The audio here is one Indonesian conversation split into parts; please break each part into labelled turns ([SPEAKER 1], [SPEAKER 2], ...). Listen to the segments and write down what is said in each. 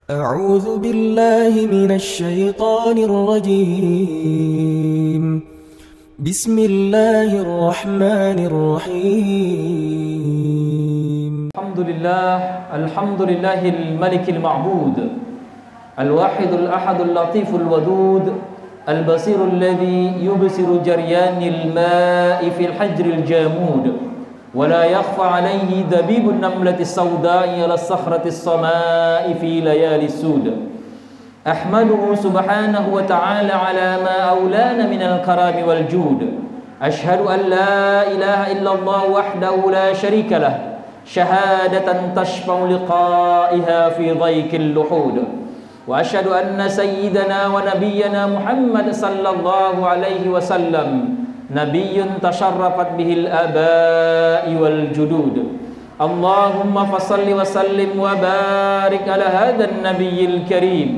[SPEAKER 1] أعوذ بالله من الشيطان الرجيم. بسم الله الرحمن الرحيم.
[SPEAKER 2] الحمد لله الملك المعبود الواحد الأحد اللطيف الودود البصير الذي يبصر جريان الماء في الحجر الجامود ولا يخفى عليه دبيب النملة السوداء على الصخرة الصماء في ليالي السود. أحمده سبحانه وتعالى على ما أولانا من الكرم والجود. أشهد أن لا إله إلا الله وحده لا شريك له شهادة تشفع لقائها في ضيق اللحود. وأشهد أن سيدنا ونبينا محمد صلى الله عليه وسلم نبي تشرفت به الآباء والجدود. اللهم فصل وسلم وبارك على هذا النبي الكريم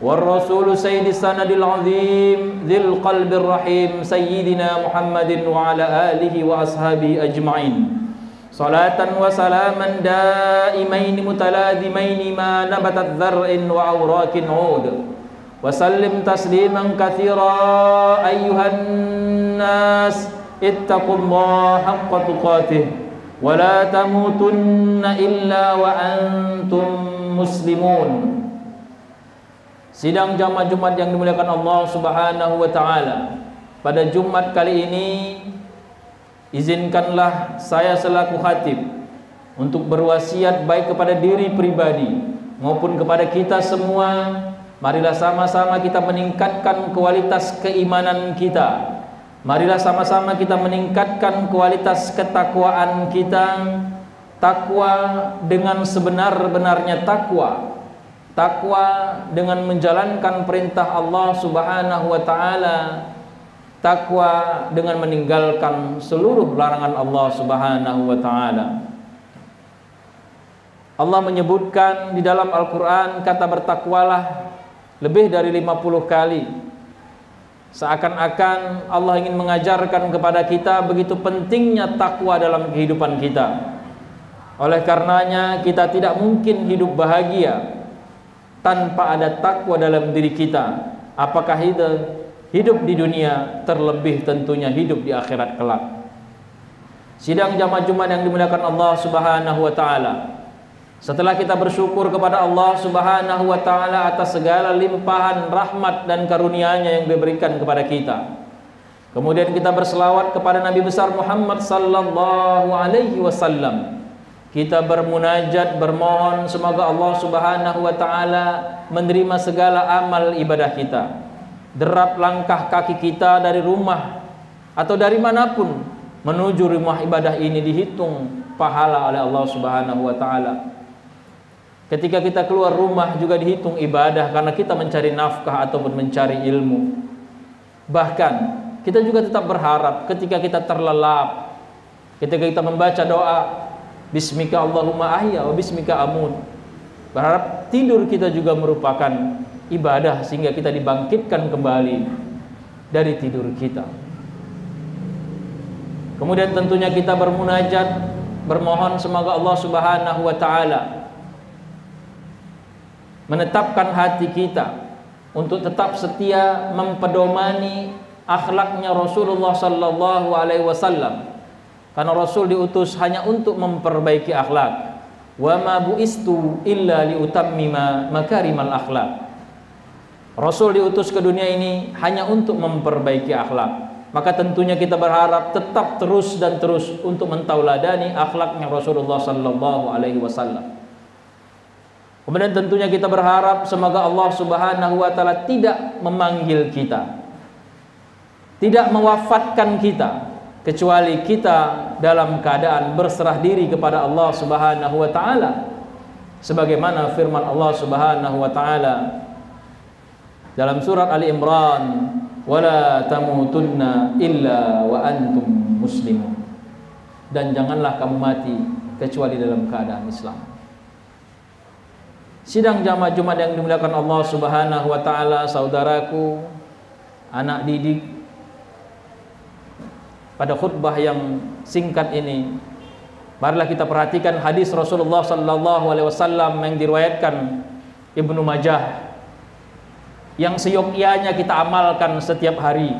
[SPEAKER 2] والرسول سيد السند العظيم ذي القلب الرحيم سيدنا محمد وعلى آله وأصحابه أجمعين صلاة وسلاما دائمين متلازمين ما نبتت ذرع وأوراق عود وسلم تسليما كثيرا أيها الناس اتقوا الله حق تقاته ولا تموتن إلا وأنتم مسلمون. Sidang jamaah Jumat yang dimuliakan Allah Subhanahu wa taala. Pada Jumat kali ini izinkanlah saya selaku khatib untuk berwasiat baik kepada diri pribadi maupun kepada kita semua. Marilah sama-sama kita meningkatkan kualitas keimanan kita. Marilah sama-sama kita meningkatkan kualitas ketakwaan kita. Takwa dengan sebenar-benarnya takwa. Takwa dengan menjalankan perintah Allah Subhanahu wa taala. Takwa dengan meninggalkan seluruh larangan Allah Subhanahu wa taala. Allah menyebutkan di dalam Al-Qur'an kata bertakwalah lebih dari 50 kali. Seakan-akan Allah ingin mengajarkan kepada kita begitu pentingnya takwa dalam kehidupan kita. Oleh karenanya kita tidak mungkin hidup bahagia tanpa ada takwa dalam diri kita. Apakah hidup di dunia, terlebih tentunya hidup di akhirat kelak. Sidang jamaah Jumat yang dimuliakan Allah Subhanahu wa taala. Setelah kita bersyukur kepada Allah Subhanahu wa taala atas segala limpahan rahmat dan karunia-Nya yang diberikan kepada kita. Kemudian kita berselawat kepada Nabi besar Muhammad sallallahu alaihi wasallam. Kita bermunajat, bermohon semoga Allah Subhanahu wa taala menerima segala amal ibadah kita. Derap langkah kaki kita dari rumah atau dari manapun menuju rumah ibadah ini dihitung pahala oleh Allah Subhanahu wa taala. Ketika kita keluar rumah juga dihitung ibadah karena kita mencari nafkah ataupun mencari ilmu. Bahkan kita juga tetap berharap ketika kita terlelap, ketika kita membaca doa Bismika Allahumma ahya wa bismika amut, berharap tidur kita juga merupakan ibadah sehingga kita dibangkitkan kembali dari tidur kita. Kemudian tentunya kita bermunajat, bermohon semoga Allah Subhanahu wa taala menetapkan hati kita untuk tetap setia mempedomani akhlaknya Rasulullah sallallahu alaihi wasallam. Karena Rasul diutus hanya untuk memperbaiki akhlak. Wa ma buistu illa liutammima makarimal akhlak. Rasul diutus ke dunia ini hanya untuk memperbaiki akhlak. Maka tentunya kita berharap tetap terus dan terus untuk mentauladani akhlaknya Rasulullah sallallahu alaihi wasallam. Kemudian tentunya kita berharap semoga Allah Subhanahu wa taala tidak memanggil kita, tidak mewafatkan kita, kecuali kita dalam keadaan berserah diri kepada Allah Subhanahu wa taala. Sebagaimana firman Allah Subhanahu wa taala dalam surat Ali Imran, "Wala tamutunna illa wa antum muslimun." Dan janganlah kamu mati kecuali dalam keadaan Islam. Sidang jamaah Jumat yang dimuliakan Allah Subhanahu wa taala, saudaraku, anak didik, pada khutbah yang singkat ini marilah kita perhatikan hadis Rasulullah sallallahu alaihi wasallam yang diriwayatkan Ibnu Majah yang seyogyanya kita amalkan setiap hari,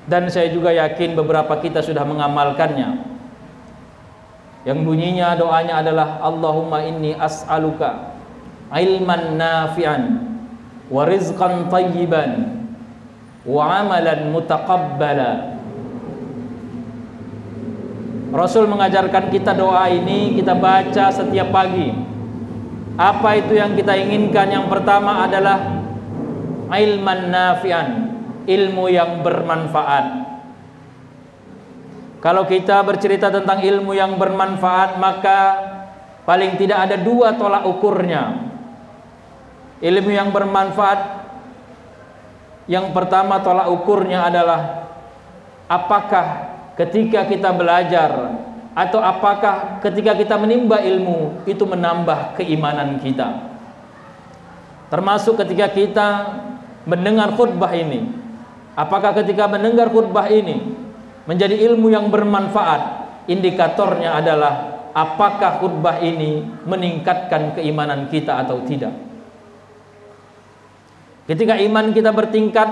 [SPEAKER 2] dan saya juga yakin beberapa kita sudah mengamalkannya, yang bunyinya doanya adalah Allahumma inni as'aluka ilman nafi'an wa rizqan tayyiban wa amalan mutaqabbala. Rasul mengajarkan kita doa ini kita baca setiap pagi. Apa itu yang kita inginkan? Yang pertama adalah ilman nafi'an, ilmu yang bermanfaat. Kalau kita bercerita tentang ilmu yang bermanfaat, maka paling tidak ada dua tolak ukurnya. Ilmu yang bermanfaat, yang pertama tolak ukurnya adalah apakah ketika kita belajar atau apakah ketika kita menimba ilmu itu menambah keimanan kita. Termasuk ketika kita mendengar khutbah ini, apakah ketika mendengar khutbah ini menjadi ilmu yang bermanfaat? Indikatornya adalah apakah khutbah ini meningkatkan keimanan kita atau tidak. Ketika iman kita bertingkat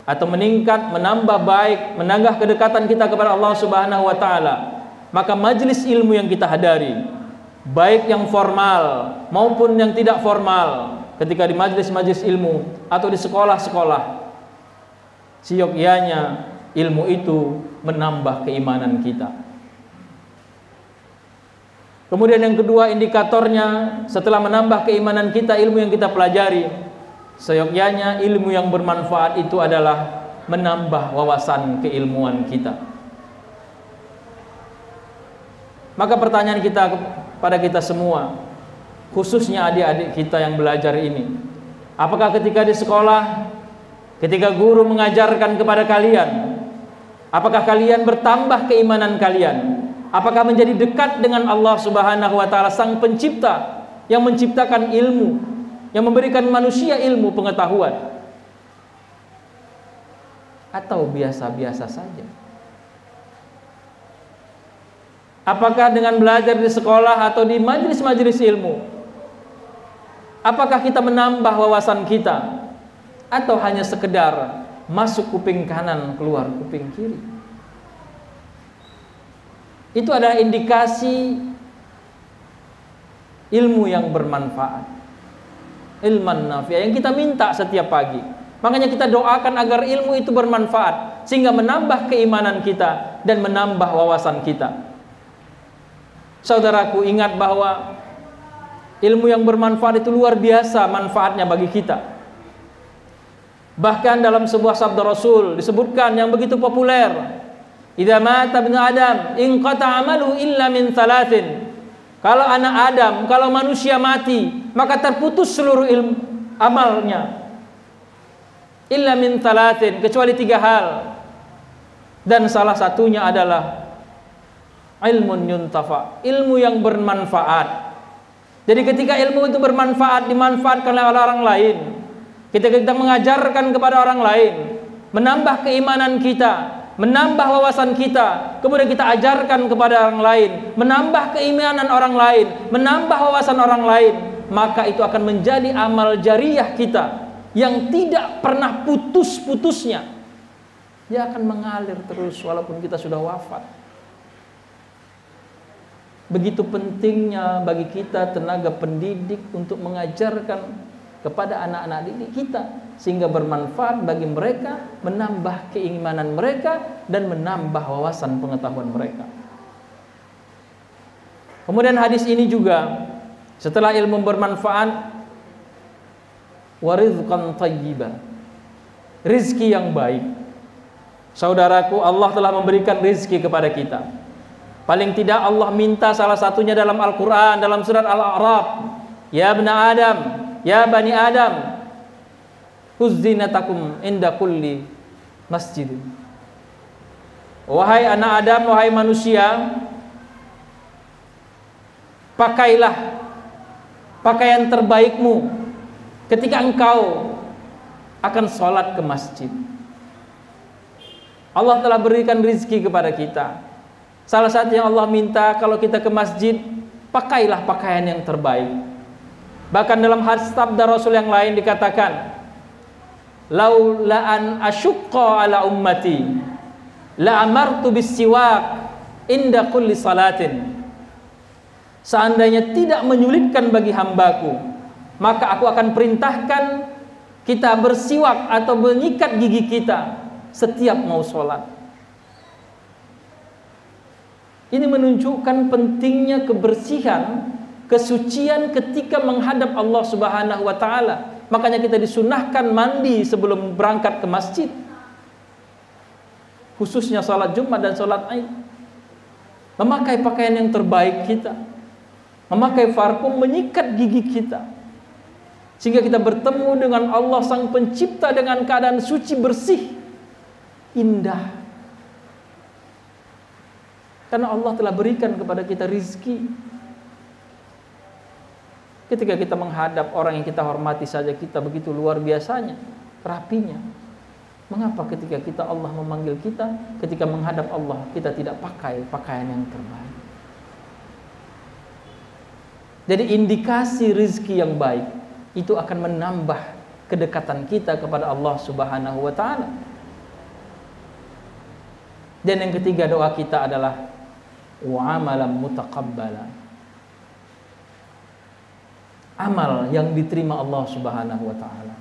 [SPEAKER 2] atau meningkat, menambah baik, menambah kedekatan kita kepada Allah Subhanahu wa taala, maka majelis ilmu yang kita hadari, baik yang formal maupun yang tidak formal, ketika di majelis-majelis ilmu atau di sekolah-sekolah, siyogyanya ilmu itu menambah keimanan kita. Kemudian yang kedua indikatornya, setelah menambah keimanan kita, ilmu yang kita pelajari, seyogyanya ilmu yang bermanfaat itu adalah menambah wawasan keilmuan kita. Maka pertanyaan kita pada kita semua, khususnya adik-adik kita yang belajar ini, apakah ketika di sekolah, ketika guru mengajarkan kepada kalian, apakah kalian bertambah keimanan kalian? Apakah menjadi dekat dengan Allah Subhanahu wa taala, Sang Pencipta yang menciptakan ilmu, yang memberikan manusia ilmu pengetahuan, atau biasa-biasa saja? Apakah dengan belajar di sekolah atau di majelis-majelis ilmu, apakah kita menambah wawasan kita, atau hanya sekedar masuk kuping kanan keluar kuping kiri? Itu adalah indikasi ilmu yang bermanfaat, ilman nafi'ah yang kita minta setiap pagi. Makanya kita doakan agar ilmu itu bermanfaat, sehingga menambah keimanan kita dan menambah wawasan kita. Saudaraku, ingat bahwa ilmu yang bermanfaat itu luar biasa manfaatnya bagi kita. Bahkan dalam sebuah sabda Rasul disebutkan yang begitu populer, idza mata ibnu adam inqata amalu illa min thalathin. Kalau anak Adam, kalau manusia mati, maka terputus seluruh ilmu amalnya. Illa min thalathin, kecuali 3 hal. Dan salah satunya adalah ilmun yuntafa, ilmu yang bermanfaat. Jadi ketika ilmu itu bermanfaat, dimanfaatkan oleh orang lain, ketika kita mengajarkan kepada orang lain, menambah keimanan kita, menambah wawasan kita, kemudian kita ajarkan kepada orang lain, menambah keimanan orang lain, menambah wawasan orang lain, maka itu akan menjadi amal jariah kita yang tidak pernah putus-putusnya. Dia akan mengalir terus walaupun kita sudah wafat. Begitu pentingnya bagi kita tenaga pendidik untuk mengajarkan kepada anak-anak didik kita, sehingga bermanfaat bagi mereka, menambah keimanan mereka dan menambah wawasan pengetahuan mereka. Kemudian hadis ini juga, setelah ilmu bermanfaat, wa rizqan thayyiban, rizki yang baik. Saudaraku, Allah telah memberikan rizki kepada kita. Paling tidak Allah minta salah satunya dalam Al-Quran, dalam surat Al-A'raf, ya bani Adam, ya bani Adam, huzzinatakum inda kulli masjid. Wahai anak Adam, wahai manusia, pakailah pakaian terbaikmu ketika engkau akan sholat ke masjid. Allah telah berikan rizki kepada kita. Salah satu yang Allah minta, kalau kita ke masjid, pakailah pakaian yang terbaik. Bahkan dalam hadis sabda Rasul yang lain dikatakan, laula an asyqa ala ummati la amartu bis-siwak inda kulli salatin. Seandainya tidak menyulitkan bagi hambaku, maka aku akan perintahkan kita bersiwak atau menyikat gigi kita setiap mau sholat. Ini menunjukkan pentingnya kebersihan, kesucian ketika menghadap Allah Subhanahu wa taala. Makanya kita disunahkan mandi sebelum berangkat ke masjid. Khususnya salat Jumat dan salat Id. Memakai pakaian yang terbaik kita. Memakai parfum, menyikat gigi kita. Sehingga kita bertemu dengan Allah Sang Pencipta dengan keadaan suci, bersih, indah. Karena Allah telah berikan kepada kita rizki. Ketika kita menghadap orang yang kita hormati saja, kita begitu luar biasanya, rapinya. Mengapa ketika kita Allah memanggil kita, ketika menghadap Allah, kita tidak pakai pakaian yang terbaik? Jadi indikasi rizki yang baik itu akan menambah kedekatan kita kepada Allah Subhanahu wa ta'ala. Dan yang ketiga, doa kita adalah wa amalan mutaqabbala, amal yang diterima Allah Subhanahu wa ta'ala.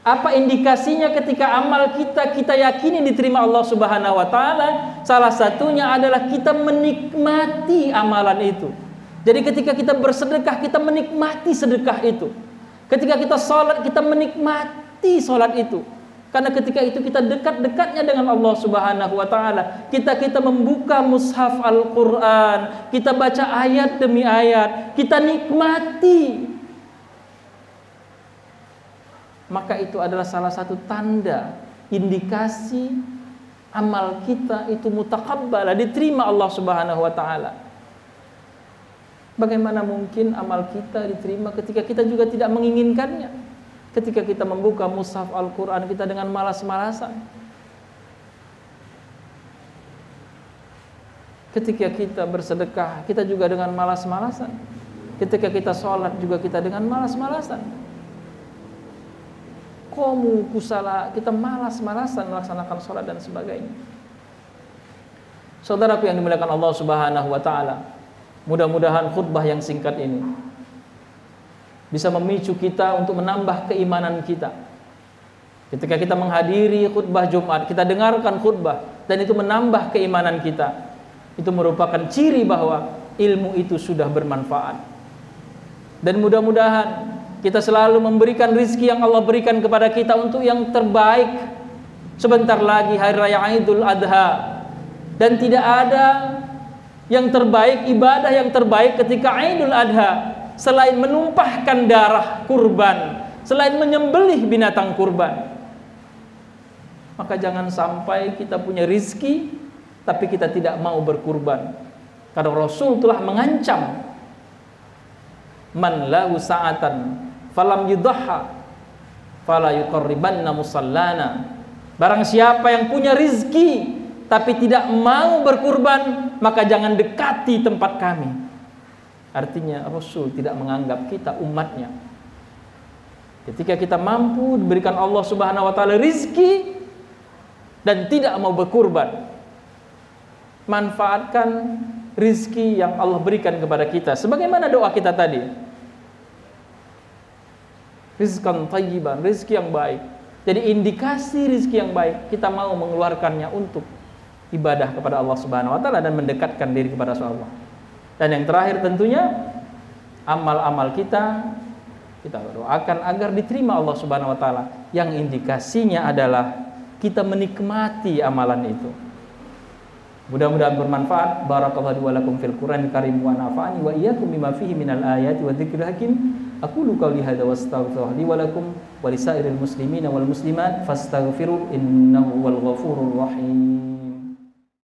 [SPEAKER 2] Apa indikasinya ketika amal kita yakini diterima Allah Subhanahu wa ta'ala? Salah satunya adalah kita menikmati amalan itu. Jadi ketika kita bersedekah, kita menikmati sedekah itu. Ketika kita sholat, kita menikmati sholat itu. Karena ketika itu kita dekat-dekatnya dengan Allah Subhanahu wa ta'ala. Kita membuka mushaf Al-Quran, kita baca ayat demi ayat, kita nikmati. Maka itu adalah salah satu tanda, indikasi amal kita itu mutaqabbala, diterima Allah Subhanahu wa ta'ala. Bagaimana mungkin amal kita diterima ketika kita juga tidak menginginkannya? Ketika kita membuka mushaf Al-Quran, kita dengan malas-malasan. Ketika kita bersedekah, kita juga dengan malas-malasan. Ketika kita sholat, juga kita dengan malas-malasan. Qomu kusala, kita malas-malasan melaksanakan sholat dan sebagainya. Saudaraku yang dimuliakan Allah Subhanahu wa ta'ala, mudah-mudahan khutbah yang singkat ini bisa memicu kita untuk menambah keimanan kita. Ketika kita menghadiri khutbah Jumat, kita dengarkan khutbah, dan itu menambah keimanan kita. Itu merupakan ciri bahwa ilmu itu sudah bermanfaat. Dan mudah-mudahan kita selalu memberikan rizki yang Allah berikan kepada kita untuk yang terbaik. Sebentar lagi Hari Raya Idul Adha, dan tidak ada yang terbaik, ibadah yang terbaik ketika Idul Adha selain menumpahkan darah kurban, selain menyembelih binatang kurban. Maka jangan sampai kita punya rizki tapi kita tidak mau berkurban. Karena Rasul telah mengancam, man lahu sa'atan falam yudhha fala yuqarribanna musallana. Barang siapa yang punya rizki tapi tidak mau berkurban, maka jangan dekati tempat kami. Artinya Rasul tidak menganggap kita umatnya. Ketika kita mampu diberikan Allah Subhanahu wa ta'ala rizki dan tidak mau berkurban, manfaatkan rizki yang Allah berikan kepada kita. Sebagaimana doa kita tadi, rizqan thayyiban, rizki yang baik. Jadi indikasi rizki yang baik, kita mau mengeluarkannya untuk ibadah kepada Allah Subhanahu wa ta'ala dan mendekatkan diri kepada Allah. Dan yang terakhir tentunya amal-amal kita doakan agar diterima Allah Subhanahu wa ta'ala, yang indikasinya adalah kita menikmati amalan itu. Mudah-mudahan bermanfaat. Barakallahu wa lakum fil Qur'anil karim wa nafa'ani wa iyyakum bima fihi minal ayati wa dzikril hakim. Aqulu qawli hadza wa astaghfirullaha li wa lakum wa lisairil muslimina wal muslimat fastaghfiru innahu wal ghafurur rahim.